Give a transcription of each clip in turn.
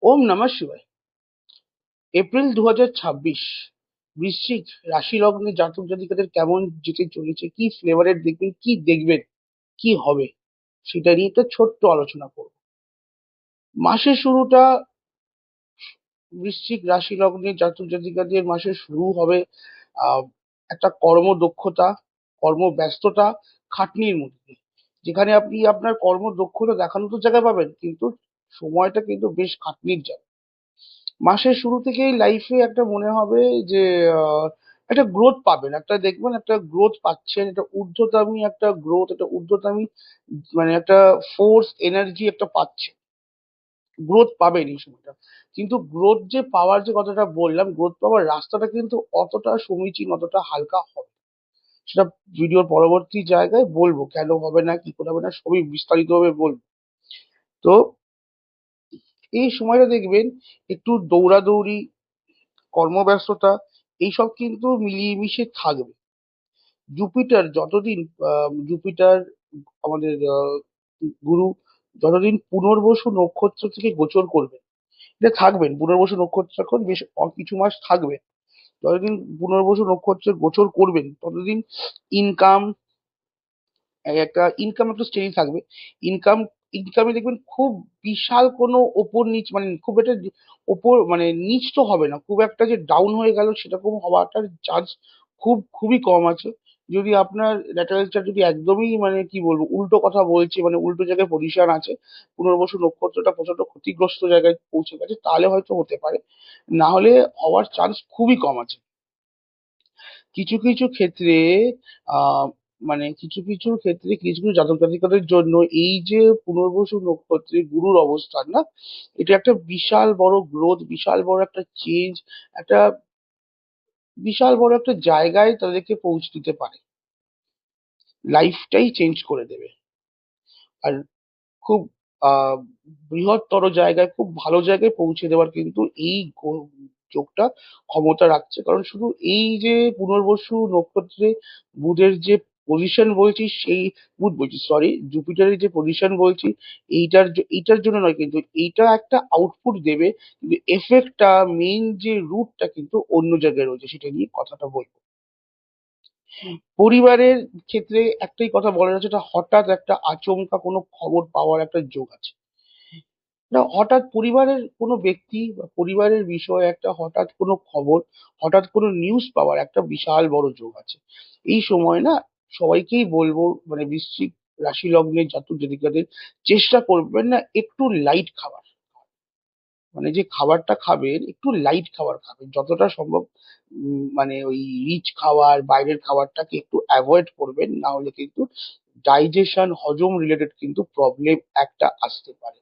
ওম নমঃ শিবায়। এপ্রিল 2026, বৃশ্চিক রাশি লগ্নে জাতক জাতিকাদের কেমন যেতে চলেছে, কি ফ্লেভারের দেখবেন, কি দেখবেন, কি হবে, সেটা নিয়ে একটা ছোট্ট আলোচনা করব। মাসের শুরুটা বৃশ্চিক রাশি লগ্নে জাতক জাতিকাদের মাসের শুরু হবে আহ একটা কর্মদক্ষতা, কর্মব্যস্ততা, খাটনির মধ্যে দিয়ে। যেখানে আপনি আপনার কর্মদক্ষতা দেখানোর তো জায়গা পাবেন, কিন্তু সময়টা কিন্তু বেশ খাটনির জায়গা। মাসের শুরু থেকেই লাইফে একটা মনে হবে যে আহ, একটা গ্রোথ পাবেন, একটা দেখবেন একটা গ্রোথ পাচ্ছেন, একটা ঊর্ধ্বগামী একটা গ্রোথ, একটা ঊর্ধ্বগামী মানে একটা ফোর্স এনার্জি একটা পাচ্ছেন। গ্রোথ পাবেন এই সময়টা, কিন্তু গ্রোথ যে পাওয়ার যে কথাটা বললাম, গ্রোথ পাওয়ার রাস্তাটা কিন্তু অতটা সমীচীন, অতটা হালকা হবে। সেটা ভিডিওর পরবর্তী জায়গায় বলবো, কেন হবে না, কি করে হবে না, সবই বিস্তারিত ভাবে বলবো। তো এই সময়টা দেখবেন একটু দৌড়াদৌড়ি, কর্মব্যস্ততা, এইসব কিন্তু মিলিয়ে মিশে থাকবে। জুপিটার যতদিন জুপিটার আমাদের গুরু যতদিন পুনর্বসু নক্ষত্র থেকে গোচর করবেন, এটা থাকবেন পুনর্বসু নক্ষত্র, এখন বেশ কিছু মাস থাকবেন। যতদিন পুনর্বসু নক্ষত্রে গোচর করবেন ততদিন ইনকাম, একটা ইনকাম একটা স্টেডি থাকবে। ইনকাম, ইনকামে দেখবেন খুব বিশাল কোনো ওপর নিচ, মানে খুব একটা ওপর মানে নিচ তো হবে না, খুব একটা যে ডাউন হয়ে গেল সেরকম হওয়াটার চান্স খুবই কম আছে। যদি আপনার ল্যাটারাল চার্ট যদি একদমই মানে কি বলবো উল্টো কথা বলছে, মানে উল্টো জায়গায় পজিশন আছে, পুনর্বসু নক্ষত্রটা প্রচন্ড ক্ষতিগ্রস্ত জায়গায় পৌঁছে গেছে, তাহলে হয়তো হতে পারে, না হলে হওয়ার চান্স খুবই কম আছে। কিছু কিছু ক্ষেত্রে আহ মানে কিছু কিছু জাতক জাতিকাদের জন্য এই যে পুনর্বসু নক্ষত্রে গুরুর অবস্থান না, এটা একটা বিশাল বড় গ্রোথ, বিশাল বড় একটা চেঞ্জ, একটা বিশাল বড় একটা জায়গায় তাদেরকে পৌঁছে দিতে পারে, লাইফটাই চেঞ্জ করে দেবে। আর খুব আহ বৃহত্তর জায়গায়, খুব ভালো জায়গায় পৌঁছে দেওয়ার কিন্তু এই যোগটা ক্ষমতা রাখছে। কারণ শুধু এই যে পুনর্বসু নক্ষত্রে বুধের যে পজিশন বলছি, সেই বুধ বলছি সরি, জুপিটারের যে পজিশন বলছি, এইটার জন্য নয়, কিন্তু এইটা একটা আউটপুট দেবে, কিন্তু এফেক্টটা, মেইন যে রুটটা কিন্তু অন্য জায়গায় রয়েছে, সেটা নিয়ে কথাটা বলবো। পরিবারের ক্ষেত্রে একটাই কথা বলা যাচ্ছে, এটা হঠাৎ একটা আচমকা কোনো খবর পাওয়ার একটা যোগ আছে। না, হঠাৎ পরিবারের কোনো ব্যক্তি বা পরিবারের বিষয়ে একটা হঠাৎ কোনো খবর, হঠাৎ কোনো নিউজ পাওয়ার একটা বিশাল বড় যোগ আছে এই সময় না। সবাইকেই বলবো, মানে বৃশ্চিক রাশি লগ্নের জাতক জাতিকাদের চেষ্টা করবেন না একটু লাইট খাবার, মানে যে খাবারটা খাবেন একটু লাইট খাবার খাবেন যতটা সম্ভব। মানে ওই রিচ খাবার, বাইরের খাবারটাকে একটু অ্যাভয়েড করবেন, না হলে কিন্তু ডাইজেশন, হজম রিলেটেড কিন্তু প্রবলেম একটা আসতে পারে।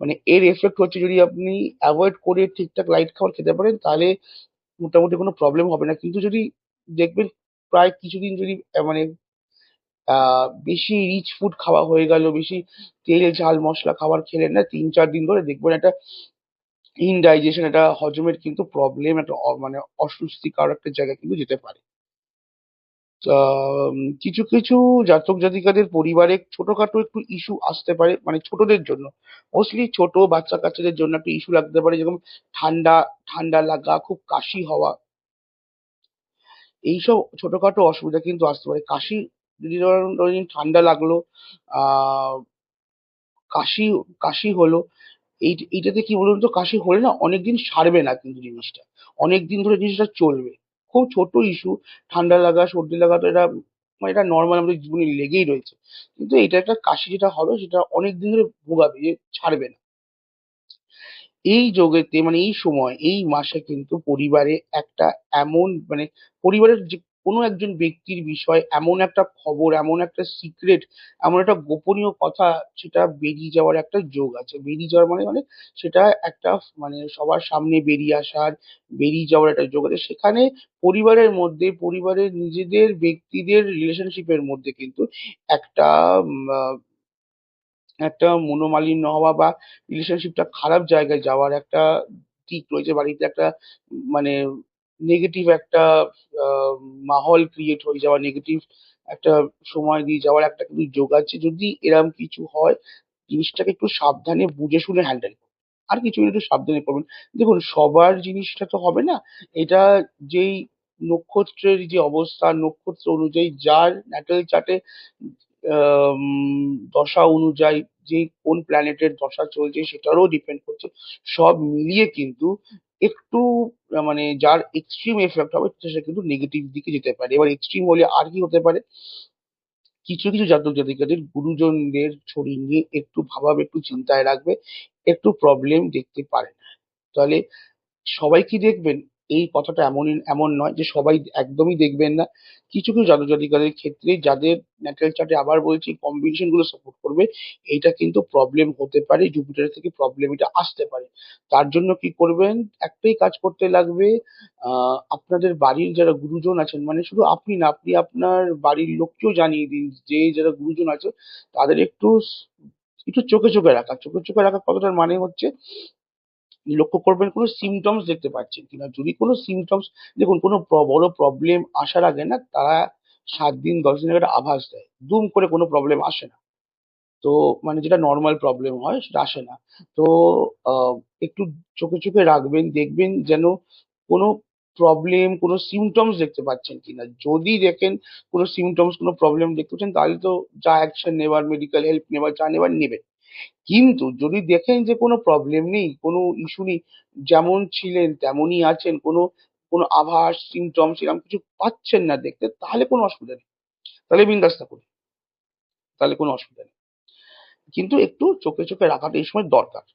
মানে এর এফেক্ট হচ্ছে, যদি আপনি অ্যাভয়েড করে ঠিকঠাক লাইট খাবার খেতে পারেন তাহলে মোটামুটি কোনো প্রবলেম হবে না। কিন্তু যদি দেখবেন প্রায় কিছুদিন যদি মানে বেশি রিচ ফুড খাওয়া হয়ে গেল, বেশি তেল ঝাল মশলা খাবার খেলেন না 3-4 দিন ধরে, দেখবেন একটা ইনডাইজেশন, একটা হজমের কিন্তু প্রবলেম, একটা মানে অস্বস্তিকর একটা জায়গা কিন্তু যেতে পারে। তা, কিছু কিছু জাতক জাতিকাদের পরিবারে ছোটখাটো একটু ইস্যু আসতে পারে, মানে ছোটদের জন্য, মোস্টলি ছোট বাচ্চা কাচ্চাদের জন্য একটা ইস্যু লাগতে পারে, যেরকম ঠান্ডা, ঠান্ডা লাগা, খুব কাশি হওয়া, এইসব ছোটখাটো অসুবিধা কিন্তু আসতে পারে। কাশি, যদি ধরুন ঠান্ডা লাগলো, আহ কাশি, কাশি হলো, এইটাতে কি বলুন তো, কাশি হলে না অনেকদিন সারবে না, কিন্তু জিনিসটা অনেকদিন ধরে জিনিসটা চলবে। খুব ছোট ইস্যু, ঠান্ডা লাগা, সর্দি লাগা, তো এটা মানে এটা নর্মাল, আমাদের জীবনে লেগেই রয়েছে। কিন্তু এটা একটা কাশি যেটা হবে সেটা অনেকদিন ধরে ভোগাবে, যে ছাড়বে না। এই যোগেতে মানে এই সময়, এই মাসে কিন্তু পরিবারে একটা এমন মানে পরিবারের যে কোনো একজন ব্যক্তির বিষয়, এমন একটা খবর, এমন একটা সিক্রেট, এমন একটা গোপনীয় কথা, সেটা বেরিয়ে যাওয়ার একটা যোগ আছে। বেরিয়ে যাওয়ার মানে সেটা একটা মানে সবার সামনে বেরিয়ে আসার, বেরিয়ে যাওয়ার একটা যোগ আছে। সেখানে পরিবারের মধ্যে, পরিবারের নিজেদের ব্যক্তিদের রিলেশনশিপের মধ্যে কিন্তু একটা একটা মনোমালিন্য হওয়া বা রিলেশনশিপটা খারাপ জায়গায় যাওয়ার একটা দিক রয়েছে। বাড়িতে একটা মানে নেগেটিভ একটা আহ, মাহল ক্রিয়েট হয়ে যাওয়া, নেগেটিভ একটা সময় দিয়ে যাওয়ার একটা কিন্তু যোগ আছে। যদি এরম কিছু হয়, জিনিসটাকে একটু সাবধানে বুঝে শুনে হ্যান্ডেল করুন। আর কিছু একটু সাবধানে করবেন। দেখুন, সবার জিনিসটা তো হবে না। এটা যেই নক্ষত্রের যে অবস্থা, নক্ষত্র অনুযায়ী যার ন্যাটাল চার্টে দশা অনুযায়ী যে কোন প্ল্যানেটের দশা চলছে সেটারও ডিপেন্ড করছে। সব মিলিয়ে কিন্তু একটু মানে যার এক্সট্রিম এফেক্ট হবে সে কিন্তু নেগেটিভ দিকে যেতে পারে। এবার এক্সট্রিম হলে আর কি হতে পারে, কিছু কিছু জাতক জাতিকাদের গুরুজনদের ছড়িয়ে নিয়ে একটু ভাবাবে, একটু চিন্তায় রাখবে, একটু প্রবলেম দেখতে পারে। তাহলে সবাই কি দেখবেন, এই কথাটা এমনই এমন নয় যে সবাই একদমই দেখবেন না। কিছু কিছু জাতক জাতিকাদের ক্ষেত্রে যাদের ন্যাটাল চার্টে আবার বলছি কম্বিনেশন গুলো সাপোর্ট করবে, এইটা কিন্তু প্রবলেম হতে পারে, জুপিটার থেকে প্রবলেম এটা আসতে পারে। তার জন্য কি করবেন, একটাই কাজ করতে লাগবে। আপনাদের বাড়ির যারা গুরুজন আছেন, মানে শুধু আপনি না, আপনি আপনার বাড়ির লোককেও জানিয়ে দিন যে যারা গুরুজন আছে তাদের একটু একটু চোখে চোখে রাখা। চোখে চোখে রাখা কথাটার মানে হচ্ছে লক্ষ্য করবেন কোনো সিমটমস দেখতে পাচ্ছেন কিনা। যদি কোনো সিমটমস, দেখুন কোনো বড় প্রবলেম আসার আগে না তারা 7 দিন 10 দিনের একটা আভাস দেয়, দুম করে কোনো প্রবলেম আসে না। তো মানে যেটা নর্মাল প্রবলেম হয় সেটা আসে না। তো আহ, একটু চোখে চোখে রাখবেন, দেখবেন যেন কোনো প্রবলেম, কোনো সিমটমস দেখতে পাচ্ছেন কিনা। যদি দেখেন কোনো সিমটমস, কোনো প্রবলেম দেখতে পাচ্ছেন, তাহলে তো যা অ্যাকশন নেবার, মেডিকেল হেল্প নেবার, যা নেবার নেবেন। কিন্তু যদি দেখেন যে কোনো প্রবলেম নেই, কোনো ইস্যু নেই, যেমন ছিলেন তেমনই আছেন, কোনো কোনো আভাস সিমটমস এরকম কিছু পাচ্ছেন না দেখতে, তাহলে কোনো অসুবিধা নেই, তাহলে বিন্দাস থাকুন, তাহলে কোনো অসুবিধা নেই। কিন্তু একটু চোখে চোখে রাখাটা এই সময় দরকার।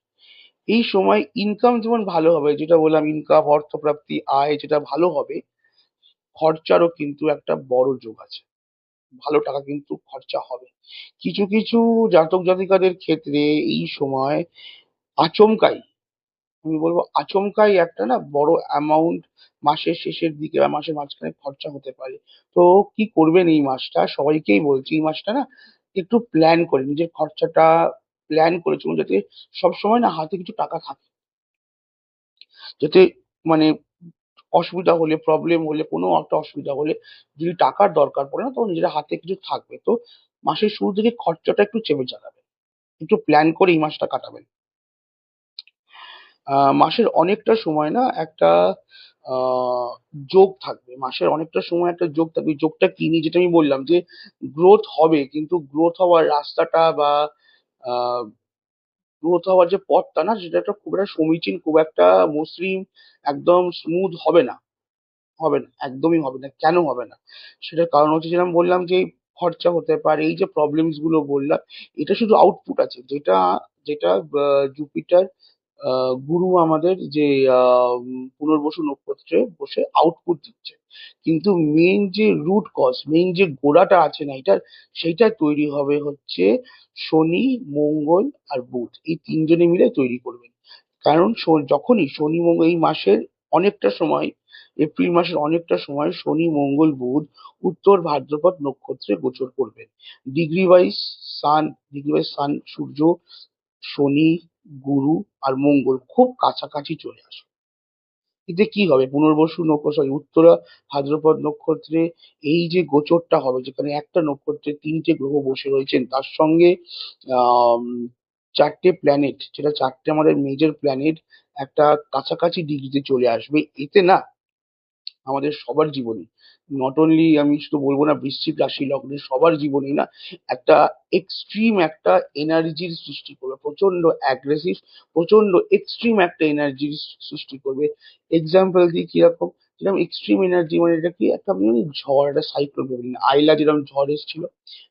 এই সময় ইনকাম যেমন ভালো হবে, যেটা বললাম ইনকাম, অর্থপ্রাপ্তি, আয় যেটা ভালো হবে, খরচারও কিন্তু একটা বড় যোগ আছে। ভালো টাকা কিন্তু খরচা হবে। কিছু কিছু জাতক জাতিকাদের ক্ষেত্রে এই সময় আচমকাই, আমি বলবো আচমকাই একটা না বড় অ্যামাউন্ট মাসের শেষের দিকে বা মাসের মাঝখানে খরচা হতে পারে। তো কি করবেন এই মাসটা, সবাইকেই বলছি এই মাসটা না একটু প্ল্যান করে নিজের খরচাটা প্ল্যান করে চলুন, যাতে সবসময় না হাতে কিছু টাকা থাকে, যাতে মানে অসুবিধা হলে, প্রবলেম হলে, কোনো একটা অসুবিধা হলে যদি টাকার দরকার পড়ে না, তখন নিজের হাতে কিছু থাকবে। তো মাসের শুরু থেকে খরচাটা একটু চেপে চালাবেন, একটু প্ল্যান করে এই মাসটা কাটাবেন। মাসের অনেকটা সময় না একটা আহ যোগ থাকবে, মাসের অনেকটা সময় একটা যোগ থাকবে। যোগটা কি নিয়ে, যেটা আমি বললাম যে গ্রোথ হবে, কিন্তু গ্রোথ হওয়ার রাস্তাটা বা গ্রোথ হওয়ার যে পথটা না, সেটা একটা খুব একটা সমীচীন, খুব একটা মসৃণ, একদম স্মুথ হবে না। হবে না, একদমই হবে না। কেন হবে না, সেটার কারণ হচ্ছে যেরকম বললাম যে খরচা হতে পারে, এই যে প্রবলেমস গুলো বললাম, এটা শুধু আউটপুট আছে, যেটা যেটা জুপিটার গুরু আমাদের যে পুনর্বসু নক্ষত্রে বসে আউটপুট দিচ্ছে। কিন্তু মেইন যে রুট কজ, মেইন যে গোড়াটা আছে না এটার, সেইটা তৈরি হবে হচ্ছে শনি, মঙ্গল আর বুধ, এই তিনজনে মিলে তৈরি করবেন। কারণ যখনই শনি মঙ্গল এই মাসের অনেকটা সময়, এপ্রিল মাসের অনেকটা সময় শনি মঙ্গল বুধ উত্তর ভাদ্রপদ নক্ষত্রে গোচর করবেন। ডিগ্রি ওয়াইজ সান, ডিগ্রি ওয়াইজ সান, সূর্য, শনি, গুরু আর মঙ্গল খুব কাছাকাছি চলে আসে। এতে কি হবে, পুনর্বসু নক্ষত্র, সরি উত্তরা ভাদ্রপদ নক্ষত্রে এই যে গোচরটা হবে, যেখানে একটা নক্ষত্রে 3টে গ্রহ বসে রয়েছেন, তার সঙ্গে আহ 4টে প্ল্যানেট, যেটা 4টে আমাদের মেজর প্ল্যানেট একটা কাছাকাছি ডিগ্রিতে চলে আসবে। এতে না আমাদের সবার জীবনে, নট অনলি আমি শুধু বলবো না বৃশ্চিক রাশি লগ্নের, সবার জীবনেই না একটা এক্সট্রিম একটা এনার্জির সৃষ্টি করবে, প্রচন্ড অ্যাগ্রেসিভ, প্রচন্ড এক্সট্রিম একটা এনার্জির সৃষ্টি করবে। এক্সাম্পল দিই কিরকম, যেরকম এক্সট্রিম এনার্জি মানে এটা কি, একটা আপনি ঝড়, একটা সাইক্লোন ভেবে নিন, আইলা যেরকম ঝড় এসেছিল,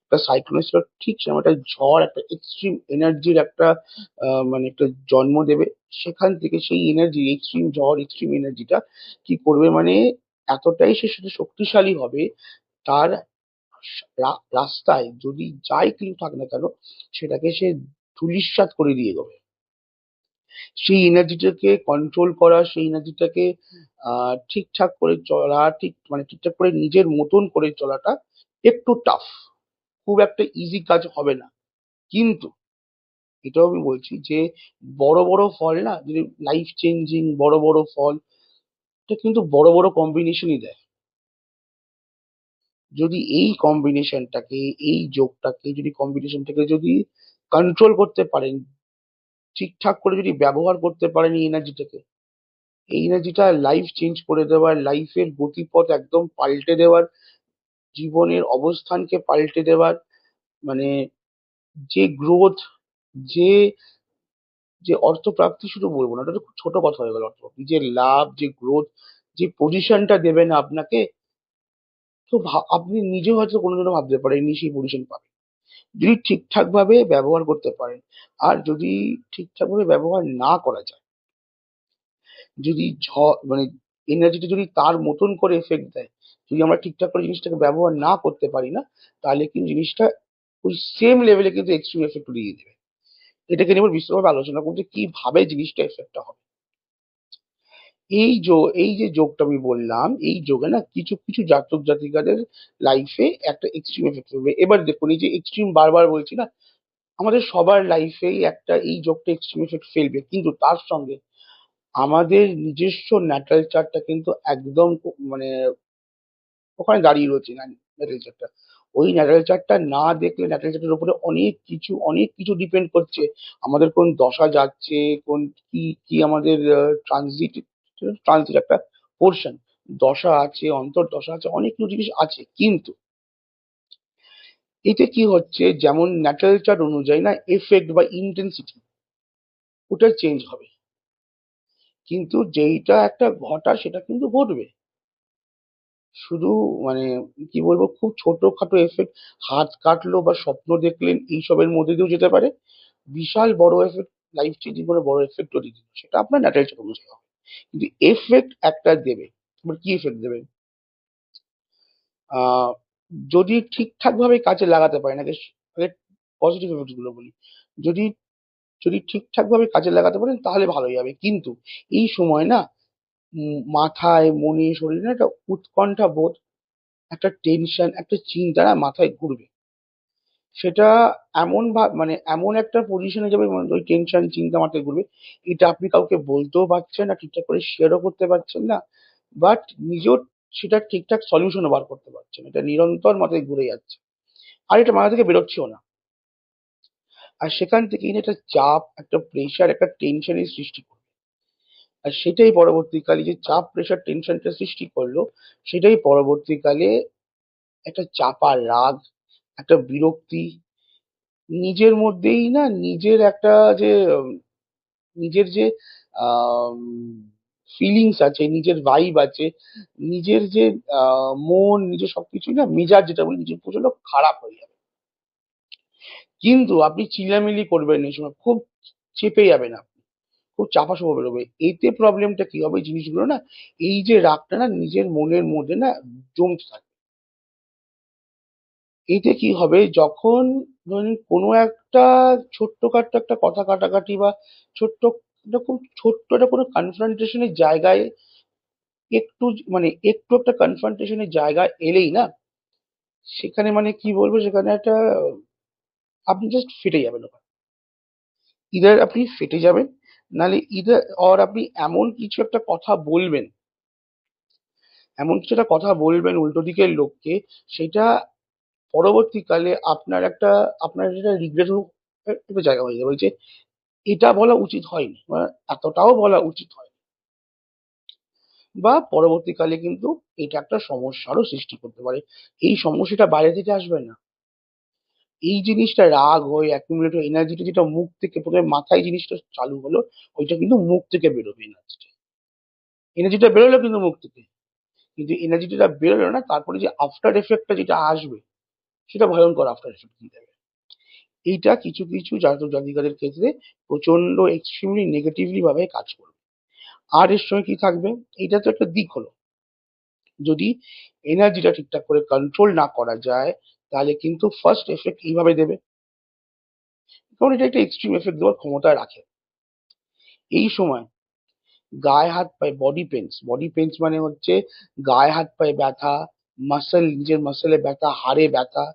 একটা সাইক্লোন এসেছিল, ঠিক সেরকম একটা ঝড়, একটা এক্সট্রিম এনার্জির একটা মানে একটা জন্ম দেবে। সেখান থেকে সেই এনার্জি, এক্সট্রিম ঝড়, এক্সট্রিম এনার্জিটা কি করবে মানে এতটাই সে সাথে শক্তিশালী হবে, তার রাস্তায় যদি যাই কিছু থাক না কেন, সেটাকে সে ধূলিসাৎ করে দিয়ে দেবে। সেই এনার্জিটাকে কন্ট্রোল করা, সেই এনার্জিটাকে ঠিকঠাক করে চলা, ঠিক মানে ঠিকঠাক করে নিজের মতন করে চলাটা একটু টাফ, খুব একটা ইজি কাজ হবে না। কিন্তু এটাও আমি বলছি যে বড় বড় ফল না, যদি লাইফ চেঞ্জিং বড় বড় ফল, এটা কিন্তু বড় বড় কম্বিনেশনই দেয়। যদি এই কম্বিনেশনটাকে, এই যোগটাকে যদি কম্বিনেশনটাকে যদি কন্ট্রোল করতে পারেন, ঠিকঠাক করে যদি ব্যবহার করতে পারেন এই এনার্জিটাকে, এই এনার্জিটা লাইফ চেঞ্জ করে দেওয়ার, লাইফের গতিপথ একদম পাল্টে দেওয়ার, জীবনের অবস্থানকে পাল্টে দেওয়ার, মানে যে গ্রোথ, যে যে অর্থপ্রাপ্তি শুধু বলবো না, ওটা তো খুব ছোট কথা হয়ে গেল, অর্থপ্রাপ্তি, যে লাভ, যে গ্রোথ, যে পজিশনটা দেবেন আপনাকে, তো আপনি নিজেও হয়তো কোনোদিনও ভাবতে পারেননি সেই পজিশন পাবেন, যদি ঠিকঠাক ভাবে ব্যবহার করতে পারেন। আর যদি ঠিকঠাক ভাবে ব্যবহার না করা যায়, যদি মানে এনার্জিটা যদি তার মতন করে এফেক্ট দেয়, যদি আমরা ঠিকঠাক করে জিনিসটাকে ব্যবহার না করতে পারি না, তাহলে কিন্তু জিনিসটা ওই সেম লেভেলে কিন্তু এক্সট্রিম এফেক্ট দিয়ে দেবে। এটাকে নিয়ে আমরা বিস্তৃতভাবে আলোচনা করতে কিভাবে জিনিসটা এফেক্টটা হবে। এই যে যোগটা আমি বললাম, এই যোগে না কিছু কিছু জাতক জাতিকাদের লাইফে একটা এক্সট্রিম এফেক্ট হবে। এবার দেখুন, এই যে এক্সট্রিম বারবার বলছি না, আমাদের সবার লাইফেই একটা এই যোগটা এক্সট্রিম এফেক্ট ফেলবে, কিন্তু তার সঙ্গে আমাদের নিজস্ব ন্যাটাল চার্টটা কিন্তু একদম মানে ওখানে দাঁড়িয়ে রয়েছে ন্যাটাল চার্টটা। ওই ন্যাটাল চার্টটা না দেখলে ন্যাটাল চার্টের উপরে অনেক কিছু ডিপেন্ড করছে। আমাদের কোন দশা যাচ্ছে, কোন কি কি আমাদের ট্রানজিট, ট্রানজিট একটা পোর্শন, দশা আছে, অন্তর্দশা আছে, অনেক কিছু জিনিস আছে, কিন্তু এতে কি হচ্ছে, যেমন ন্যাটাল চার্ট অনুযায়ী না এফেক্ট বা ইন্টেন্সিটি ওটা চেঞ্জ হবে, কিন্তু যেইটা একটা ঘটা সেটা কিন্তু ঘটবে। শুধু মানে কি বলবো, খুব ছোটখাটো এফেক্ট, হাত কাটলো বা স্বপ্ন দেখলেন, এইসবের মধ্যে দিয়েও যেতে পারে। বিশাল বড় এফেক্ট, লাইফ চেঞ্জিং কোনো বড় এফেক্টও দিতে পারে। সেটা আপনার ন্যাচারাল চার্ট অনুযায়ী হবে, কিন্তু এফেক্ট একটা দেবে। এবার কি এফেক্ট দেবে? আহ যদি ঠিকঠাক ভাবে কাজে লাগাতে পারেন, আগে আগে পজিটিভ এফেক্ট গুলো বলি। যদি যদি ঠিকঠাক ভাবে কাজে লাগাতে পারেন তাহলে ভালোই হবে, কিন্তু এই সময় না মাথায়, মনে, শরীরে না একটা উৎকণ্ঠা বোধ, একটা টেনশন, একটা চিন্তা না মাথায় ঘুরবে। সেটা মানে এমন একটা পজিশনে যাবে, মানে ওই টেনশন চিন্তা মাথায় ঘুরবে, এটা আপনি কাউকে বলতেও পারছেন না, ঠিকঠাক করে শেয়ারও করতে পারছেন না, বাট নিজেও সেটা ঠিকঠাক সলিউশনও বার করতে পারছেন না। এটা নিরন্তর মাথায় ঘুরে যাচ্ছে, আর এটা মাথা থেকে বেরোচ্ছেও না। আর সেখান থেকেই না একটা চাপ, একটা প্রেশার, একটা টেনশনের সৃষ্টি করবে। আর সেটাই পরবর্তীকালে, যে চাপ, প্রেশার, টেনশনটা সৃষ্টি করলো, সেটাই পরবর্তীকালে একটা চাপা রাগ, একটা বিরক্তি, নিজের মধ্যেই না নিজের একটা যে নিজের যে ফিলিংস আছে, নিজের ভাইব আছে, নিজের যে মন, নিজের সবকিছুই না, মেজাজ যেটা বলি, নিজের প্রচন্ড খারাপ হয়ে যাবে। কিন্তু আপনি চিল্লামিল্লি করবেন এই সময়, খুব চেপে যাবেন আপনি, খুব চাপা স্বভাব বেরোবে। এতে প্রবলেমটা কি হবে, এই জিনিসগুলো না, এই যে রাগটা না নিজের মনের মধ্যে না জমতে থাকবে। এতে কি হবে, যখন ধরুন কোনো একটা ছোট্টখাট্ট একটা কথা কাটাকাটি বা ছোট্ট একটা, খুব ছোট্ট একটা কোনো কনফ্রন্টেশনের জায়গায়, একটু একটু একটা কনফ্রন্টেশনের জায়গা এলেই না, সেখানে মানে কি বলবো, সেখানে একটা আপনি জাস্ট ফেটে যাবেন ওখানে। ইদার আপনি ফেটে যাবেন, নাহলে ইদার অর আপনি এমন কিছু একটা কথা বলবেন, এমন কিছু একটা কথা বলবেন উল্টো দিকের লোককে, সেটা পরবর্তীকালে আপনার যেটা রিগ্রেট একটা জায়গা হয়ে যাবে, যে এটা বলা উচিত হয়নি, বা এতটাও বলা উচিত হয়, বা পরবর্তীকালে কিন্তু এটা একটা সমস্যারও সৃষ্টি করতে পারে। এই সমস্যাটা বাইরে থেকে আসবে না, এই জিনিসটা রাগ হয়ে অ্যাকুমুলেট হয়ে এনার্জিটা যেটা মুখ থেকে প্রথমে মাথায় জিনিসটা চালু হলো, ওইটা কিন্তু মুখ থেকে বেরোবে। এনার্জিটা এনার্জিটা বেরোলো কিন্তু মুখ থেকে, কিন্তু এনার্জিটা বেরোলো না, তারপরে যে আফটার এফেক্টটা যেটা আসবে, সেটা ভয়ঙ্কর আফটার এফেক্ট দিয়ে দেবে। এইটা কিছু কিছু জাতক জাতিকাদের ক্ষেত্রে প্রচন্ড এক্সট্রিমলি নেগেটিভলি ভাবে কাজ করবে। আর এর সঙ্গে কি থাকবে, এটা তো একটা দিক হলো। যদি এনার্জিটা ঠিকঠাক করে কন্ট্রোল না করা যায়, তাহলে কিন্তু ফার্স্ট এফেক্ট এইভাবে দেবে, কারণ এটা একটা এক্সট্রিম এফেক্ট দেওয়ার ক্ষমতা রাখে। এই সময় গায়ে হাত পায়ে বডি পেন্স মানে হচ্ছে গায়ে হাত পায়ে ব্যথা, নিজের মাসেলে ব্যথা, হাড়ে ব্যথা,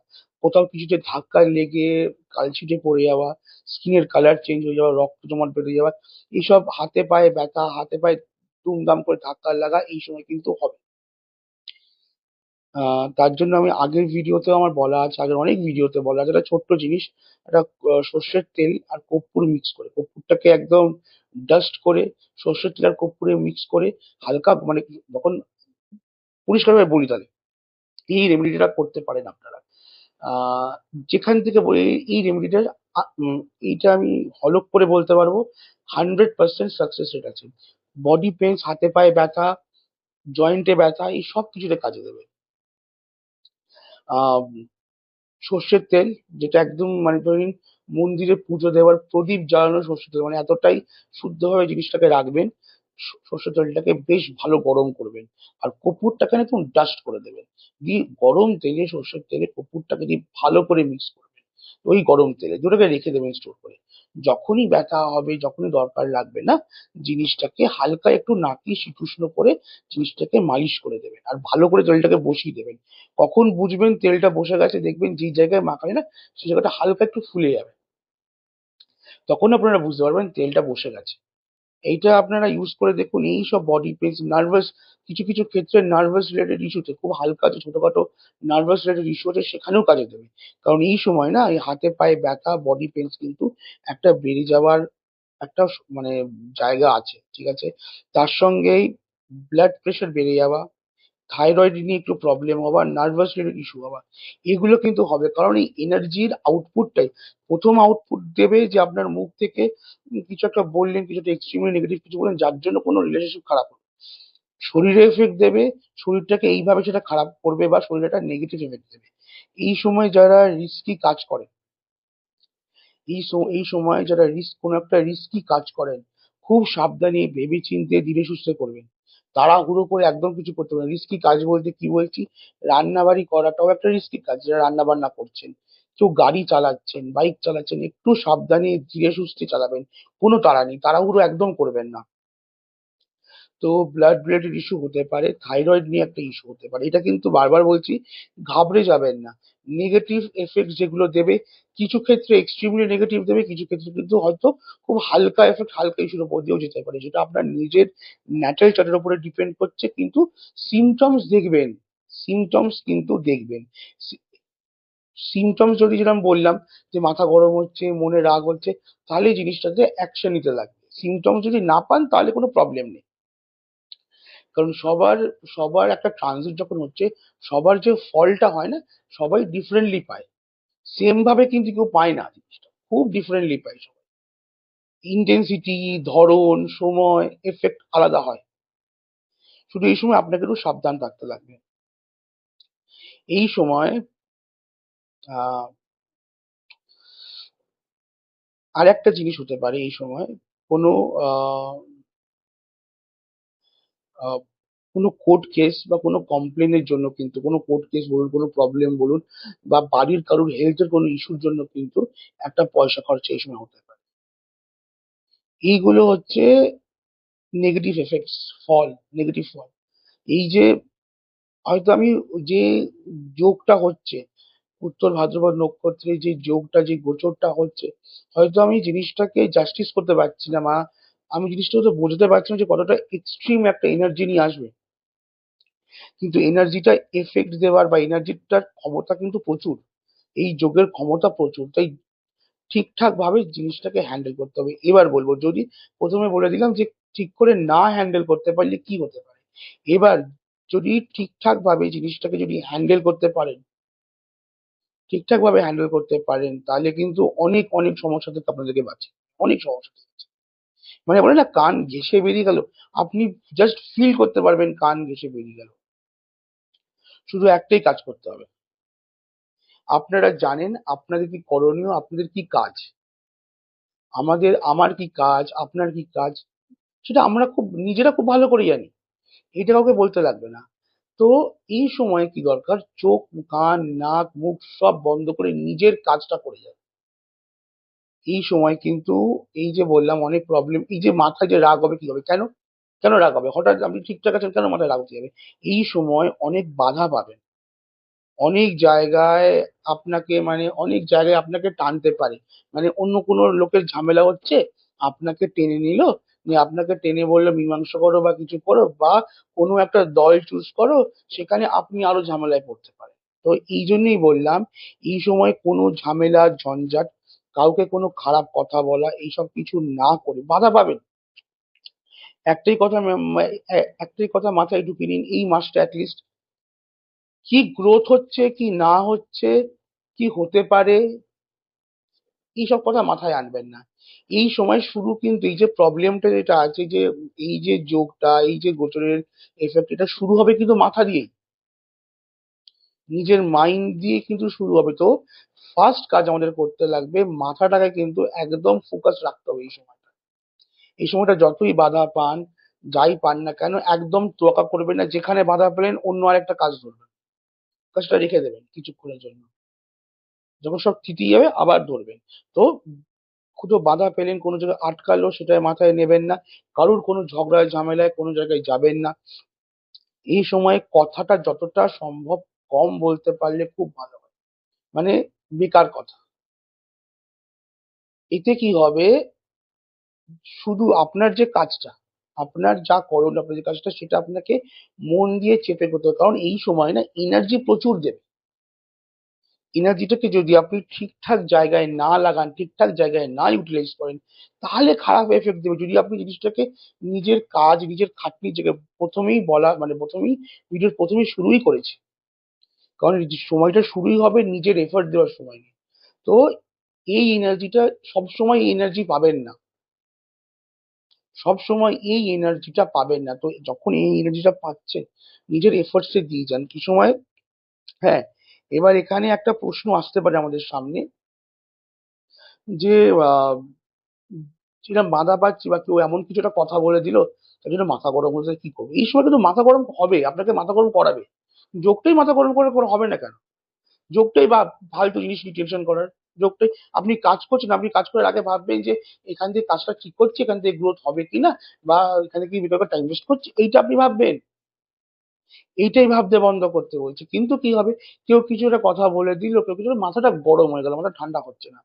কোথাও কিছুতে ধাক্কা লেগে কালছিটে পড়ে যাওয়া, স্কিনের কালার চেঞ্জ হয়ে যাওয়া, রক্ত জমাট বেঁধে যাওয়া, এইসব হাতে পায়ে ব্যথা, হাতে পায়ে দুমদাম করে ধাক্কা লাগা, এই সময় কিন্তু হবে। তার জন্য আমি আগের ভিডিওতেও আমার বলা আছে, আগের অনেক ভিডিওতে বলা আছে, একটা ছোট্ট জিনিস, একটা সর্ষের তেল আর কর্পূর মিক্স করে, কর্পূরটাকে একদম ডাস্ট করে, সর্ষের তেল আর কর্পূরে মিক্স করে হালকা মানে যখন পরিষ্কারভাবে বলি, তাহলে এই রেমেডিটা করতে পারেন আপনারা। আহ যেখান থেকে বলি এই রেমেডিটা, এইটা আমি হলপ করে বলতে পারবো 100% সাকসেস রেট আছে। বডি পেন্স, হাতে পায়ে ব্যথা, জয়েন্টে ব্যথা, এই সব কিছুতে কাজে দেবে। আহ সর্ষের তেল, যেটা একদম মানে ধরে নিন মন্দিরে পুজো দেওয়ার প্রদীপ জ্বালানো সর্ষের তেল, মানে এতটাই শুদ্ধভাবে জিনিসটাকে রাখবেন। সর্ষের তেলটাকে বেশ ভালো গরম করবেন, আর কর্পূরটাকে না একদম ডাস্ট করে দেবেন। দিয়ে গরম তেলে, সর্ষের তেলে কর্পূরটাকে দিয়ে ভালো করে মিক্স করবেন, ওই গরম তেলে দুটোকে রেখে দেবেন স্টোর করে। যখনই ব্যথা হবে, যখনই দরকার লাগবে না, জিনিসটাকে হালকা একটু নাকি শীতউষ্ণ করে জিনিসটাকে মালিশ করে দেবেন, আর ভালো করে তেলটাকে বসিয়ে দেবেন। কখন বুঝবেন তেলটা বসে গেছে? দেখবেন যে জায়গায় মাখায় না, সেই জায়গাটা হালকা একটু ফুলে যাবে, তখন আপনারা বুঝতে পারবেন তেলটা বসে গেছে। এইটা আপনারা ইউজ করে দেখুন। এই সব বডি পেইন, নার্ভাস, কিছু কিছু ক্ষেত্রে নার্ভাস রিলেটেড ইস্যুতে, খুব হালকা যে ছোটখাটো নার্ভাস রিলেটেড ইস্যু আছে, সেখানেও কাজে দেবে। কারণ এই সময় না এই হাতে পায়ে ব্যথা, বডি পেইনস কিন্তু একটা বেড়ে যাওয়ার একটা মানে জায়গা আছে, ঠিক আছে? তার সঙ্গেই ব্লাড প্রেশার বেড়ে যাওয়া, থাইরয়েড নিয়ে একটু প্রবলেম হওয়া, নার্ভাস রিলেটেড ইস্যু হওয়া, এগুলো কিন্তু হবে। কারণ এই এনার্জির আউটপুটটাই প্রথম আউটপুট দেবে, যে আপনার মুখ থেকে কিছু একটা বললেন, কিছু একটা এক্সট্রিমলি নেগেটিভ কিছু বললেন, যার জন্য কোনো রিলেশনশিপ খারাপ হলো, শরীরে এফেক্ট দেবে, শরীরটাকে এইভাবে সেটা খারাপ করবে, বা শরীরে একটা নেগেটিভ এফেক্ট দেবে। এই সময় যারা রিস্কি কাজ করে, এই সময় যারা কোনো একটা রিস্কি কাজ করেন, খুব সাবধানে ভেবে চিন্তে ধীরে সুস্থে করবেন। তাড়াহুড়ো করে একদম কিছু করতে পারেন। রিস্কি কাজ বলতে কি বলছি, রান্না বাড়ি করাটাও একটা রিস্কি কাজ, যারা রান্না বান্না করছেন, কেউ গাড়ি চালাচ্ছেন, বাইক চালাচ্ছেন, একটু সাবধানে ধীরে সুস্থে চালাবেন। কোনো তাড়া নেই, তাড়াহুড়ো একদম করবেন না। তো ব্লাড রিলেটেড ইস্যু হতে পারে, থাইরয়েড নিয়ে একটা ইস্যু হতে পারে, এটা কিন্তু বারবার বলছি, ঘাবড়ে যাবেন না। নেগেটিভ এফেক্ট যেগুলো দেবে, কিছু ক্ষেত্রে এক্সট্রিমলি নেগেটিভ দেবে, কিছু ক্ষেত্রে কিন্তু হয়তো খুব হালকা এফেক্ট, হালকা ইস্যুর উপর দিয়েও যেতে পারে, যেটা আপনার নিজের ন্যাচারাল চার্টের উপরে ডিপেন্ড করছে। কিন্তু সিমটমস দেখবেন, সিমটমস কিন্তু দেখবেন। সিমটমস যদি, যেরকম বললাম, যে মাথা গরম হচ্ছে, মনে রাগ হচ্ছে, তাহলে এই জিনিসটাতে অ্যাকশন নিতে লাগবে। সিমটমস যদি না পান, তাহলে কোনো প্রবলেম নেই। কারণ সবার সবার একটা ট্রানজিট যখন হচ্ছে, সবার যে ফলটা হয় না, সবাই ডিফারেন্টলি পায়। সেম ভাবে কিন্তু কেউ পায় না, জিনিসটা খুব ডিফারেন্টলি পায় সবাই। ইন্টেন্সিটি, ধরন, সময়, এফেক্ট আলাদা হয়। শুধু এই সময় আপনাকে একটু সাবধান থাকতে লাগবে। এই সময় আহ আর একটা জিনিস হতে পারে এই সময়, কোনো আহ আহ, কোনো কোর্ট কেস বা কোনো কমপ্লেনের জন্য, কিন্তু কোনো কোর্ট কেস বলুন, কোনো প্রবলেম বলুন, বা বাড়ির কারোর হেলথের কোনো ইস্যুর জন্য কিন্তু একটা পয়সা খরচা এই সময় হতে পারে। এইগুলো হচ্ছে নেগেটিভ এফেক্টস, ফল, নেগেটিভ ফল। এই যে হয়তো আমি যে যোগটা হচ্ছে, উত্তর ভাদ্রপদ নক্ষত্রে যে যোগটা, যে গোচরটা হচ্ছে, হয়তো আমি জিনিসটাকে জাস্টিস করতে পারছি না, আমি জিনিসটা হয়তো বোঝাতে পারছি না যে কতটা এক্সট্রিম একটা এনার্জি নিয়ে আসবে। কিন্তু এনার্জিটা এফেক্ট দেওয়ার বা এনার্জিটার ক্ষমতা কিন্তু প্রচুর, এই যোগের ক্ষমতা প্রচুর। তাই ঠিকঠাক ভাবে জিনিসটাকে হ্যান্ডেল করতে হবে। এবার বলবো, যদি প্রথমে বলে দিলাম যে ঠিক করে না হ্যান্ডেল করতে পারলে কি হতে পারে। এবার যদি ঠিকঠাক ভাবে জিনিসটাকে যদি হ্যান্ডেল করতে পারেন, ঠিকঠাক ভাবে হ্যান্ডেল করতে পারেন, তাহলে কিন্তু অনেক অনেক সমস্যা থেকে আপনাদেরকে বাঁচে, অনেক সমস্যা থেকে বাঁচে। মানে বলে না, কান ঘেঁষে বেরিয়ে গেল, আপনি জাস্ট ফিল করতে পারবেন কান ঘেঁষে বেরিয়ে গেল। শুধু একটাই কাজ করতে হবে, আপনারা জানেন আপনাদের কি করণীয়, আপনাদের কি কাজ। আমার কি কাজ, আপনার কি কাজ, সেটা আমরা খুব নিজেরা খুব ভালো করে জানি, এটা কাউকে বলতে লাগবে না। তো এই সময় কি দরকার, চোখ, কান, নাক, মুখ সব বন্ধ করে নিজের কাজটা করে যাবে। এই সময় কিন্তু, এই যে বললাম অনেক প্রবলেম, এই যে মাথায় যে রাগ হবে, কি হবে, কেন কেন রাগ হবে, হঠাৎ আপনি ঠিকঠাক আছেন, কেন মাথায় রাগ হতে যাবে? এই সময় অনেক বাধা পাবেন, অনেক জায়গায় অনেক জায়গায় আপনাকে টানতে পারে। মানে অন্য কোনো লোকের ঝামেলা হচ্ছে, আপনাকে টেনে নিল, যে আপনাকে টেনে বললো মীমাংসা করো বা কিছু করো, বা কোনো একটা দল চুজ করো, সেখানে আপনি আরো ঝামেলায় পড়তে পারেন। তো এই জন্যই বললাম, এই সময় কোনো ঝামেলা ঝঞ্ঝাট, কাউকে কোনো খারাপ কথা বলা, এইসব কিছু না করে বাধা পাবেন। একটাই কথা একটাই কথা মাথায় ঢুকিয়ে নিন, এই মাসটা অ্যাটলিস্ট কি গ্রোথ হচ্ছে কি না হচ্ছে, কি হতে পারে, এইসব কথা মাথায় আনবেন না। এই সময় শুরু কিন্তু এই যে প্রবলেমটা যেটা আছে, যে এই যে যোগটা, এই যে গোচরের এফেক্ট, এটা শুরু হবে কিন্তু মাথা দিয়েই, নিজের মাইন্ড দিয়ে কিন্তু শুরু হবে। তো ফার্স্ট কাজ আমাদের করতে লাগবে, মাথাটাকে কিন্তু একদম ফোকাস রাখতে হবে এই সময়টা। এই সময়টা যতই বাধা পান, যাই পান না কেন, একদম তোয়াক্কা করবেন না। যেখানে বাধা পেলেন অন্য আরেকটা কাজ ধরবেন, কাজটা রেখে দেবেন কিছুক্ষণের জন্য। যখন সব থিতিয়ে যাবে আবার ধরবেন। তো কোথাও বাধা পেলেন, কোনো জায়গায় আটকালো, সেটা মাথায় নেবেন না। কারুর কোনো ঝগড়ায় ঝামেলায় কোনো জায়গায় যাবেন না। এই সময় কথাটা যতটা সম্ভব কম বলতে পারলে খুব ভালো হয়, মানে বেকার কথা। এতে কি হবে, শুধু আপনার যে কাজটা, আপনার যা করণ, আপনার যে কাজটা, সেটা আপনাকে মন দিয়ে চেপে করতে হবে। কারণ এই সময় না এনার্জি প্রচুর দেবে। এনার্জিটাকে যদি আপনি ঠিকঠাক জায়গায় না লাগান, ঠিকঠাক জায়গায় না ইউটিলাইজ করেন, তাহলে খারাপ এফেক্ট দেবে। যদি আপনি জিনিসটাকে নিজের কাজ, নিজের খাটনির জায়গায়, প্রথমেই বলা মানে প্রথমেই ভিডিওর প্রথমেই শুরুই করেছি, কারণ এই যে সময়টা শুরুই হবে নিজের এফর্ট দেওয়ার সময় নিয়ে। তো এই এনার্জিটা, সবসময় এই এনার্জি পাবেন না, সবসময় এই এনার্জিটা পাবেন না। তো যখন এই এনার্জিটা পাচ্ছেন, নিজের এফর্টসে দিয়ে যান। কি সময়, হ্যাঁ, এবার এখানে একটা প্রশ্ন আসতে পারে আমাদের সামনে, যে আহ, যেটা বাধা পাচ্ছি, বা কেউ এমন কিছু একটা কথা বলে দিল, তার জন্য মাথা গরম হচ্ছে, কি করবো? এই সময় কিন্তু মাথা গরম হবে, আপনাকে মাথা গরম করাবে। যোগটাই মাথা গরম করে করে হবে না কেন? যোগটাই বা ফালতু জিনিস নিয়ে টেনশন করার। যোগটাই, আপনি কাজ করছেন, আপনি কাজ করার আগে ভাববেন যে এখান থেকে কাজটা ঠিক করছি, এখান থেকে গ্রোথ হবে কিনা, বা এখানে কি বেকার টাইম ওয়েস্ট করছি, এইটা আপনি ভাববেন। এইটাই ভাবতে বন্ধ করতে বলছি। কিন্তু কি হবে, কেউ কিছু একটা কথা বলে দিল, কেউ কিছু, মাথাটা গরম হয়ে গেল, মাথা ঠান্ডা হচ্ছে না,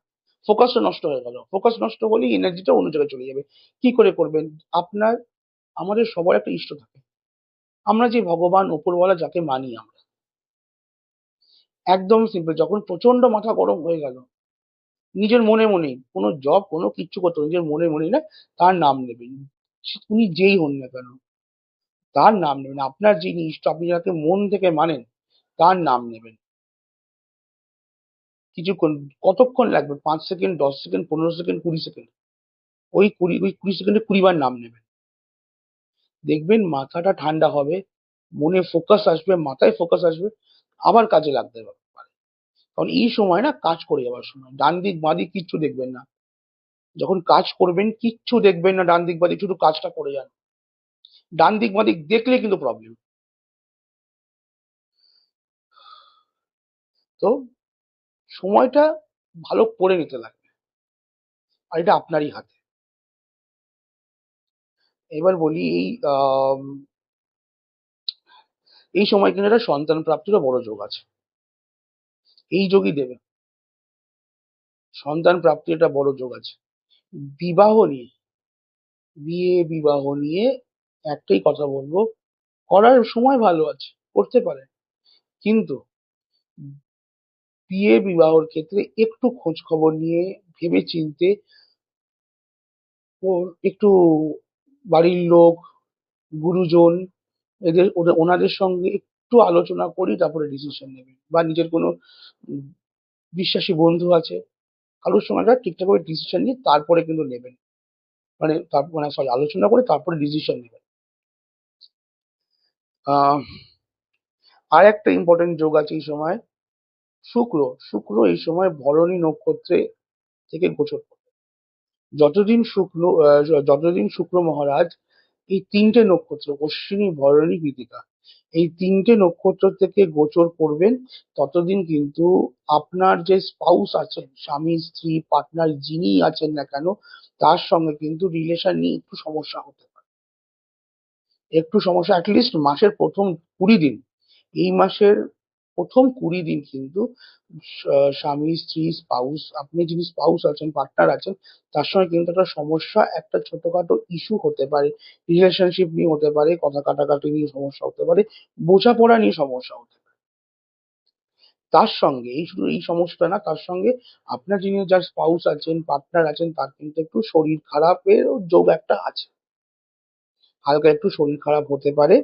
ফোকাসটা নষ্ট হয়ে গেল। ফোকাস নষ্ট হলেই এনার্জিটা অন্য জায়গায় চলে যাবে। কি করে করবেন? আপনার, আমাদের সবার একটা ইষ্ট থাকে, আমরা যে ভগবান উপরওয়ালা যাকে মানি আমরা, একদম সিম্পল, যখন প্রচন্ড মাথা গরম হয়ে গেল, নিজের মনে মনেই, কোনো জব কোনো কিচ্ছু করতে হবে না, নিজের মনে মনেই না, তার নাম নেবেন। উনি যেই হন না কেন, তার নাম নেবেন। আপনার যিনি ইষ্ট, আপনি যাকে মন থেকে মানেন, তার নাম নেবেন। কিছুক্ষণ, কতক্ষণ লাগবে? 5 সেকেন্ড, 10 সেকেন্ড, 15 সেকেন্ড, 20 সেকেন্ড, ওই 20 সেকেন্ডে 20 বার নাম নেবেন। দেখবেন মাথাটা ঠান্ডা হবে, মনে ফোকাস আসবে, মাথায় ফোকাস আসবে, আবার কাজে লাগতে পারে। কারণ এই সময় না কাজ করে যাওয়ার সময়, ডান দিক বাঁ দিক কিচ্ছু দেখবেন না। যখন কাজ করবেন কিচ্ছু দেখবেন না ডান দিক বাঁ দিক, শুধু কাজটা করে যান। ডান দিক বাঁ দিক দেখলে কিন্তু প্রবলেম। তো সময়টা ভালো করে নিতে লাগবে, আর এটা আপনারই হাতে। এবার বলি, এই সময় কিন্তু একটা সন্তান প্রাপ্তিরও বড় যোগ আছে, এই যোগই দেবে। সন্তান প্রাপ্তির একটা বড় যোগ আছে। বিবাহ নিয়ে, বিয়ে বিবাহ নিয়ে একটাই কথা বলবো, করার সময় ভালো আছে, করতে পারে, কিন্তু বিয়ে বিবাহর ক্ষেত্রে একটু খোঁজ খবর নিয়ে, ভেবে চিনতে, ও একটু বাড়ির লোক, গুরুজন, ওনাদের সঙ্গে একটু আলোচনা করি, তারপরে ডিসিশন নেবেন। বা নিজের কোনো উম, বিশ্বাসী বন্ধু আছে, কারোর সঙ্গে একটা ঠিকঠাক করে ডিসিশন নিয়ে তারপরে কিন্তু নেবেন। মানে তারপর, মানে সরি, আলোচনা করে তারপরে ডিসিশন নেবেন। আহ আর একটা ইম্পর্টেন্ট যোগ আছে এই সময়, শুক্র। শুক্র এই সময় ভরণী নক্ষত্রে থেকে গোচর করে। যতদিন শুক্র যতদিন শুক্র মহারাজ এই তিনটে নক্ষত্র, অশ্বিনী, ভরণী, কৃতিকা, এই তিনটে নক্ষত্র থেকে গোচর করবেন, ততদিন কিন্তু আপনার যে স্পাউস আছেন, স্বামী স্ত্রী পার্টনার যিনি আছেন না কেন, তার সঙ্গে কিন্তু রিলেশন নিয়ে একটু সমস্যা হতে পারে। একটু সমস্যা, অ্যাটলিস্ট মাসের প্রথম 20 দিন, এই মাসের প্রথম 20 দিন কিন্তু স্বামী স্ত্রী স্পাউস, আপনি যিনি স্পাউস আছেন, পার্টনার আছেন, তার সঙ্গে কিন্তু একটা সমস্যা, একটা ছোটখাটো ইস্যু হতে পারে, রিলেশনশিপ নিয়ে হতে পারে, কথা কাটাকাটি নিয়ে সমস্যা হতে পারে, বোঝাপড়া নিয়ে সমস্যা হতে পারে। তার সঙ্গে শুধু এই সমস্যা না, তার সঙ্গে আপনার যিনি যার স্পাউস আছেন, পার্টনার আছেন, তার কিন্তু একটু শরীর খারাপের যোগ একটা আছে। হালকা একটু শরীর খারাপ হতে পারে,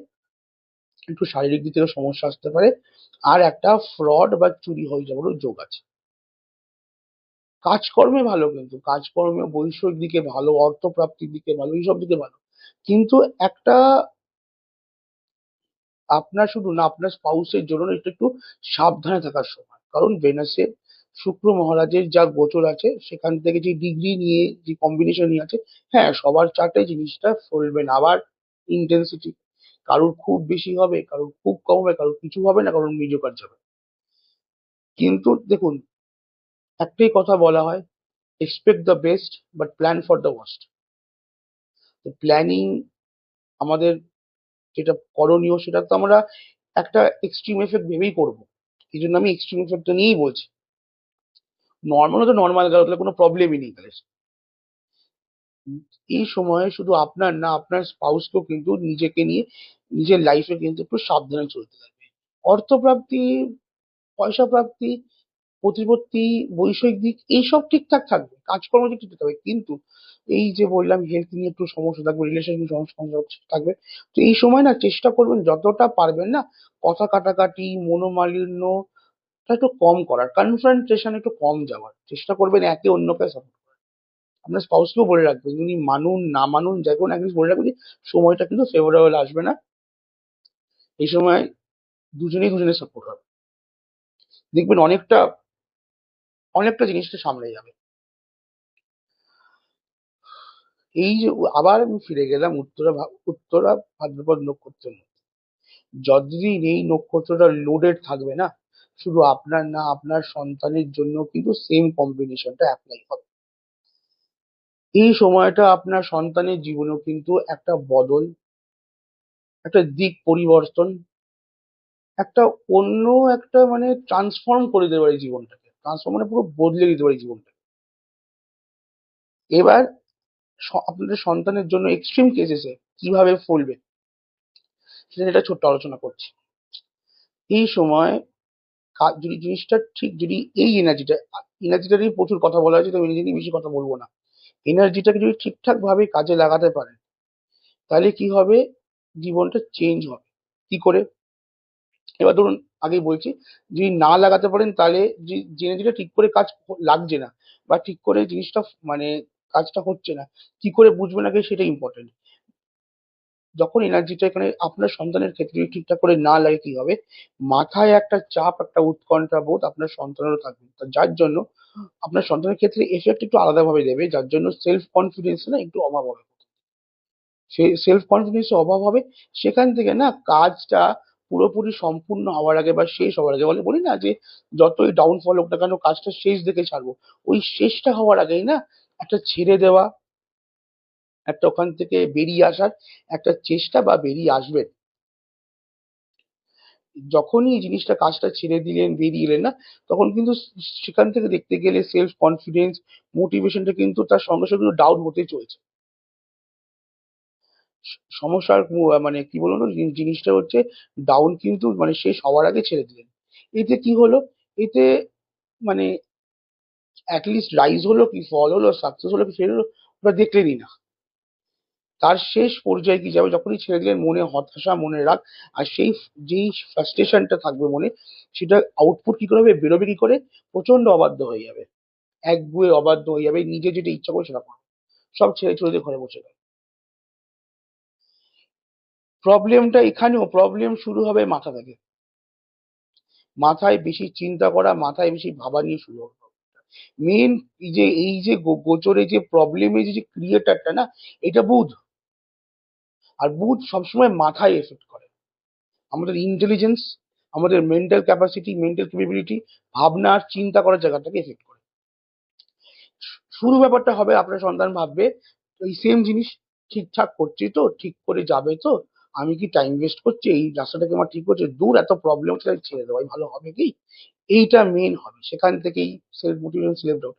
একটু শারীরিক দিক থেকে সমস্যা আসতে পারে, আর একটা ফ্রড বা চুরি হয়ে যাওয়ারও যোগ আছে। কাজকর্মে ভালো, কিন্তু কাজকর্মে বৈষয়িক দিকে ভালো, অর্থপ্রাপ্তির দিকে ভালো, এইসব দিকে ভালো। কিন্তু একটা আপনার শুধু না, আপনার স্পাউসের জন্য একটু একটু সাবধানে থাকার সময়। কারণ ভেনাসের শুক্র মহারাজের যা গোচর আছে, সেখান থেকে যে ডিগ্রি নিয়ে যে কম্বিনেশন নিয়ে আছে, হ্যাঁ সবার চার্টে জিনিসটা ফলবে না। আবার ইন্টেন্সিটি কারোর খুব বেশি হবে, কারোর খুব কম হবে, কারোর কিছু হবে না, কারোর মিডিওকার যাবে। কিন্তু দেখুন, একটাই কথা বলা হয়, expect the best but plan for the worst. তো প্ল্যানিং আমাদের যেটা করণীয়, সেটা তো আমরা একটা এক্সট্রিম এফেক্ট ভেবেই করবো। এই জন্য আমি এক্সট্রিম এফেক্টটা নিয়েই বলছি। নর্মাল তো নর্মাল গেল, তাহলে কোনো প্রবলেমই নেই তাহলে। এই সময়ে শুধু আপনার না, আপনার স্পাউসকেও কিন্তু নিজেকে নিয়ে, নিজের লাইফে কিন্তু একটু সাবধানে চলতে হবে। অর্থপ্রাপ্তি, পয়সা প্রাপ্তি, প্রতিপত্তি, বৈষয়িক দিক এইসব ঠিকঠাক থাকবে, কাজকর্ম দিক ঠিকঠাক থাকবে, কিন্তু এই যে বললাম হেলথ নিয়ে একটু সমস্যা থাকবে, রিলেশন নিয়ে সমস্যা থাকবে। তো এই সময় না চেষ্টা করবেন যতটা পারবেন না, কথা কাটাকাটি, মনোমালিন্য একটু কম করার, কনফ্রন্টেশন একটু কম যাওয়ার চেষ্টা করবেন, একে অন্যকে সাপোর্ট। আপনার স্পাউসকেও বলে রাখবেন, উনি মানুন না মানুন যাই করুন, একদিন বলে রাখবেন যে সময়টা কিন্তু ফেভারেবল আসবে না, এই সময় দুজনেই দুজনের সাপোর্ট হবে, দেখবেন অনেকটা অনেকটা জিনিসটা সামলে যাবে। এই যে আবার আমি ফিরে গেলাম উত্তরা ভাদ্রপদ নক্ষত্রের মধ্যে। যতদিন এই নক্ষত্রটা লোডেড থাকবে না, শুধু আপনার না, আপনার সন্তানের জন্য কিন্তু সেম কম্বিনেশনটা অ্যাপ্লাই হবে। এই সময়টা আপনার সন্তানের জীবনেও কিন্তু একটা বদল, একটা দিক পরিবর্তন, একটা অন্য একটা মানে ট্রান্সফর্ম করে দিতে পারে জীবনটাকে, ট্রান্সফর্ম মানে পুরো বদলে দিতে পারে জীবনটাকে। এবার আপনাদের সন্তানের জন্য এক্সট্রিম কেসেসে কিভাবে ফলবে, সেটা একটা ছোট্ট আলোচনা করছি। এই সময় যদি জিনিসটা ঠিক, যদি এই এনার্জিটা নিয়ে প্রচুর কথা বলা হয়েছে, তো এনার্জি নিয়ে বেশি কথা বলবো না। এনার্জিটাকে যদি ঠিকঠাক ভাবে কাজে লাগাতে পারেন, তাহলে কি হবে, জীবনটা চেঞ্জ হবে। কি করে? এবার ধরুন, আগেই বলছি, যদি না লাগাতে পারেন, তাহলে যে এনার্জিটা ঠিক করে কাজ লাগছে না, বা ঠিক করে জিনিসটা মানে কাজটা হচ্ছে না, কি করে বুঝবেন আগে সেটা ইম্পর্টেন্ট। যখন এনার্জিটা এখানে আপনার সন্তানের ক্ষেত্রে যদি ঠিকঠাক করে না লাগে, কি হবে, মাথায় একটা চাপ, একটা উৎকণ্ঠা বোধ আপনার সন্তানেরও থাকবে, যার জন্য আপনার সন্তানের ক্ষেত্রে এফেক্ট একটু আলাদাভাবে দেবে, যার জন্য সেলফ কনফিডেন্স না একটু অভাব হবে। সেই সেলফ কনফিডেন্স অভাব হবে, সেখান থেকে না কাজটা পুরোপুরি সম্পূর্ণ হওয়ার আগে বা শেষ হওয়ার আগে, বলি না যে যতই ডাউনফল হোক না কেন, কাজটা শেষ দেখে ছাড়বো, ওই শেষটা হওয়ার আগেই না একটা ছেড়ে দেওয়া, একটা ওখান থেকে বেরিয়ে আসার একটা চেষ্টা, বা বেরিয়ে আসবেন। যখনই এই জিনিসটা, কাজটা ছেড়ে দিলেন, বেরিয়ে এলেন না, তখন কিন্তু সেখান থেকে দেখতে গেলে সেলফ কনফিডেন্স, মোটিভেশনটা কিন্তু তার সঙ্গে সঙ্গে ডাউন হতে চলছে। সমস্যার মানে কি বলুন তো, জিনিসটা হচ্ছে ডাউন কিন্তু মানে শেষ হওয়ার আগে ছেড়ে দিলেন। এতে কি হলো, এতে মানে অ্যাটলিস্ট রাইজ হলো কি, ফল হলো, সাকসেস হলো কি, ফেল হলো, ওটা দেখলেনই না। তার শেষ পর্যায়ে কি যাবে, যখনই ছেড়ে দিলেন, মনে হতাশা, মনে রাগ, আর সেই যেই ফ্রাস্ট্রেশনটা থাকবে মনে, সেটা আউটপুট কি করে হবে, বেরোবে কি করে, প্রচন্ড অবাধ্য হয়ে যাবে, একগুঁয়ে অবাধ্য হয়ে যাবে, নিজে যেটা ইচ্ছা করে সেটা করবে, সব ছেড়ে ছুড়ে দিয়ে ঘরে বসে যাবে। প্রবলেমটা এখানেও, প্রবলেম শুরু হবে মাথা থেকে। মাথায় বেশি চিন্তা করা, মাথায় বেশি ভাবা নিয়ে শুরু হবে। মেন এই যে গোচরে যে প্রবলেমের যে ক্রিয়েটারটা না, এটা বুধ। আর বুধ সবসময় মাথায় এফেক্ট করে, আমাদের ইন্টেলিজেন্স, আমাদের মেন্টাল ক্যাপাসিটি, মেন্টাল ক্যাপাবিলিটি, ভাবনা আর চিন্তা করার জায়গাটাকে এফেক্ট করে। শুরু ব্যাপারটা হবে, আপনার সন্তান ভাববে এই সেম জিনিস ঠিকঠাক করছি তো, ঠিক করে যাবে তো, আমি কি টাইম ওয়েস্ট করছি, এই রাস্তাটাকে আমার ঠিক হচ্ছে, দূর এত প্রবলেম হচ্ছে, তাই ছেড়ে দেওয়াই ভালো হবে কি, এইটা মেন হবে। সেখান থেকেই সেলফ মোটিভেশন, সেলফ ডাউট,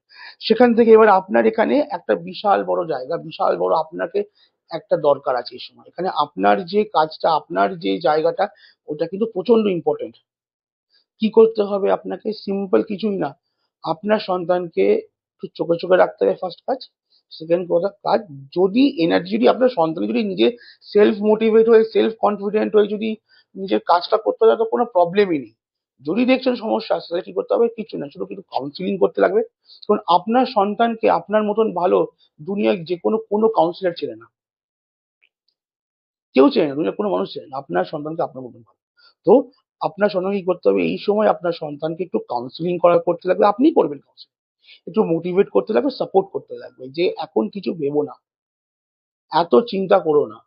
সেখান থেকে এবার আপনার এখানে একটা বিশাল বড় জায়গা, বিশাল বড় আপনাকে একটা দরকার আছে এই সময়। এখানে আপনার যে কাজটা, আপনার যে জায়গাটা, ওটা কিন্তু প্রচন্ড ইম্পর্টেন্ট। কি করতে হবে আপনাকে? সিম্পল কিছুই না, আপনার সন্তানকে একটু চোখে চোখে রাখতে হবে, ফার্স্ট কাজ। সেকেন্ড কথা কাজ, যদি এনার্জি, যদি আপনার সন্তান যদি নিজে সেলফ মোটিভেট হয়ে, সেলফ কনফিডেন্ট হয়ে যদি নিজের কাজটা করতে পারে, তো কোনো প্রবলেমই নেই। যদি দেখছেন সমস্যা আসছে, তাহলে কি করতে হবে? কিছু না, শুধু কিছু কাউন্সিলিং করতে লাগবে। কারণ আপনার সন্তানকে আপনার মতন ভালো দুনিয়ায় যে কোনো কাউন্সিলর চেনে না, কেউ চেনে না, দুনিয়ার কোনো মানুষ চেনে না আপনার সন্তানকে আপনার মতন ভালো। তো আপনার সন্তানকে কি করতে হবে? এই সময় আপনার সন্তানকে একটু কাউন্সিলিং করতে লাগবে, আপনি করবেন কাউন্সিলিং, একটু মোটিভেট করতে লাগবে, সাপোর্ট করতে লাগবে, যে এখন কিছু ভেবো না, এত চিন্তা করো না,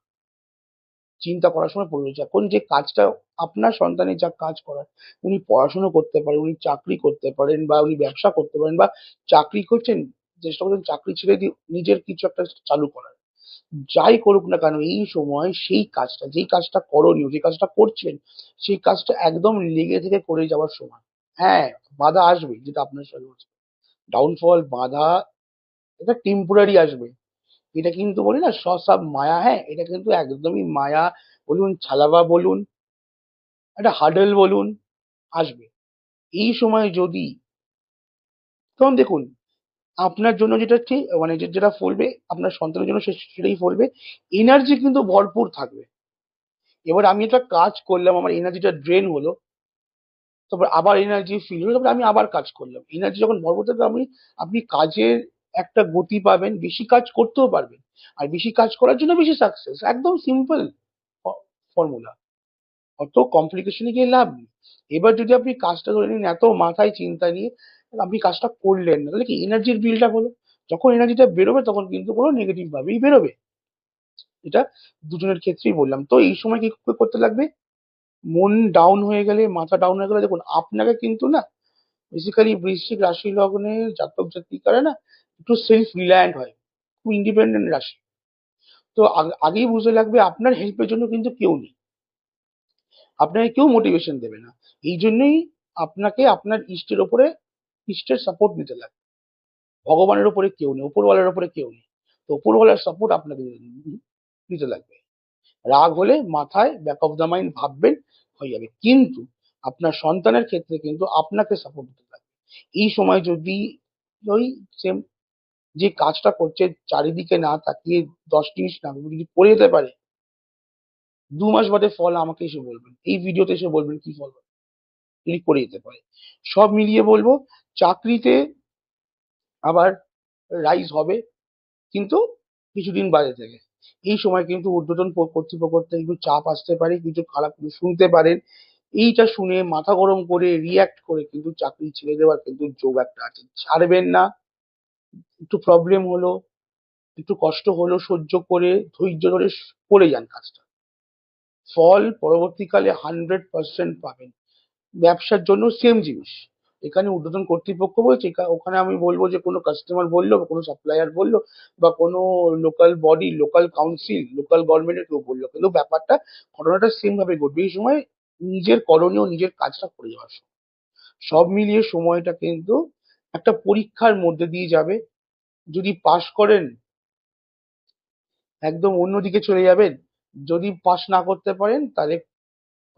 চিন্তা করার সময় পড়ে রয়েছে। এখন যে কাজটা আপনার সন্তানের, যা কাজ করার, উনি পড়াশোনা করতে পারেন, উনি চাকরি করতে পারেন, বা উনি ব্যবসা করতে পারেন, বা চাকরি করছেন, চেষ্টা করছেন চাকরি ছেড়ে দিয়ে নিজের কিছু একটা চালু করার, যাই করুক না কেন এই সময় সেই কাজটা, যেই কাজটা করণীয়, যে কাজটা করছেন, সেই কাজটা একদম লেগে থেকে করে যাওয়ার সময়। হ্যাঁ, বাধা আসবে, যেটা আপনার সাথে হচ্ছে, ডাউনফল, বাধা, এটা টেম্পোরারি আসবে। এটা কিন্তু বলি না, সব মায়া, হ্যাঁ, এটা কিন্তু একদমই মায়া বলুন, ছালাবা বলুন, একটা হার্ডেল বলুন, আসবে। এই সময় যদি, তখন দেখুন, আপনার জন্য যেটা ঠিক, মানে যেটা ফলবে, আপনার সন্তানের জন্য সেটাই ফলবে। এনার্জি কিন্তু ভরপুর থাকবে। এবার আমি একটা কাজ করলাম, আমার এনার্জিটা ড্রেন হলো, তারপর আবার এনার্জি ফিল হলো, তারপর আমি আবার কাজ করলাম, এনার্জি যখন ভরপুর থাকবে, আপনি কাজের একটা গতি পাবেন, বেশি কাজ করতেও পারবেন। আর বেশি কাজ করার জন্য বেশি সাকসেস, একদম সিম্পল ফর্মুলা, অত কমপ্লিকেশনে গিয়ে লাভ নেই। এবার যদি আপনি কাজটা ধরে নিন এত মাথায় চিন্তা নিয়ে আপনি কাজটা করলেন না, তাহলে কি এনার্জির বিলটা হলো? যখন এনার্জিটা বেরোবে, তখন কিন্তু কোনো নেগেটিভ ভাবেই বেরোবে। এটা দুজনের ক্ষেত্রেই বললাম। তো এই সময় কি করতে লাগবে? মন ডাউন হয়ে গেলে, মাথা ডাউন হয়ে গেলে, দেখুন আপনাকে কিন্তু না, বেসিক্যালি বৃশ্চিক রাশি লগ্নে জাতক জাতিকারা না একটু সেলফ রিলায়েন্ট হয়, খুব ইন্ডিপেন্ডেন্ট রাশি। তো আগেই বুঝতে লাগবে আপনার হেল্পের জন্য কিন্তু কেউ নেই, আপনাকে কেউ মোটিভেশন দেবে না। এই জন্যই আপনাকে আপনার ইষ্টের ওপরে, ইষ্টের সাপোর্ট নিতে লাগবে। ভগবানের ওপরে কেউ নেই, উপরওয়ালার ওপরে কেউ নেই। তো উপরওয়ালার সাপোর্ট আপনাকে নিতে লাগবে। রাগ হলে মাথায় ব্যাক অফ দ্য মাইন্ড ভাববেন, হয়ে যাবে। কিন্তু আপনার সন্তানের ক্ষেত্রে কিন্তু আপনাকে সাপোর্ট দিতে লাগবে। এই সময় যদি ওই সেম যে কাজটা করছে, চারিদিকে না তাকিয়ে 10 জিনিস না ভেবে যদি করে যেতে পারে, 2 মাস বাদে ফল আমাকে এসে বলবেন, এই ভিডিওতে এসে বলবেন কি ফল হবে, যদি করে যেতে পারে। সব মিলিয়ে বলবো, চাকরিতে আবার রাইজ হবে, কিন্তু কিছুদিন বাদে থেকে। এই সময় কিন্তু ঊর্ধ্বতন কর্তৃপক্ষ থেকে একটু চাপ আসতে পারে, কিছু খারাপ কিছু শুনতে পারেন। এইটা শুনে মাথা গরম করে রিয়াক্ট করে কিন্তু চাকরি ছেড়ে দেওয়ার কিন্তু যোগ একটা আছে, ছাড়বেন না। একটু প্রবলেম হলো, একটু কষ্ট হলো, সহ্য করে ধৈর্য ধরে করে যান কাজটা, ফল পরবর্তীকালে 100% পাবেন। ব্যবসার জন্য সেম জিনিস, এখানে ঊর্ধ্বতন কর্তৃপক্ষ বলছে, ওখানে আমি বলবো যে কোনো কাস্টমার বললো, বা কোনো সাপ্লায়ার বললো, বা কোনো local body, local council, local গভর্নমেন্টের কেউ বললো, কিন্তু ব্যাপারটা, ঘটনাটা সেম ভাবে ঘটবে। এই সময় নিজের করণীয়, নিজের কাজটা করে যাওয়ার সময়। সব মিলিয়ে সময়টা কিন্তু একটা পরীক্ষার মধ্যে দিয়ে যাবে। যদি পাশ করেন, একদম অন্যদিকে চলে যাবেন। যদি পাশ না করতে পারেন, তাহলে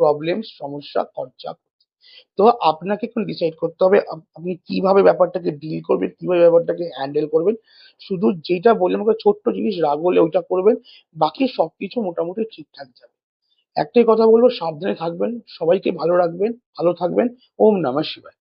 প্রবলেম, সমস্যা, খরচা। তো আপনাকে এখন ডিসাইড করতে হবে আপনি কিভাবে ব্যাপারটাকে ডিল করবেন, কিভাবে ব্যাপারটাকে হ্যান্ডেল করবেন। শুধু যেটা বললাম, একটা ছোট্ট জিনিস রাগ হলে ওইটা করবেন, বাকি সবকিছু মোটামুটি ঠিকঠাক যাবে। একটাই কথা বলবো, সাবধানে থাকবেন, সবাইকে ভালো রাখবেন, ভালো থাকবেন। ওম নমঃ শিবায়।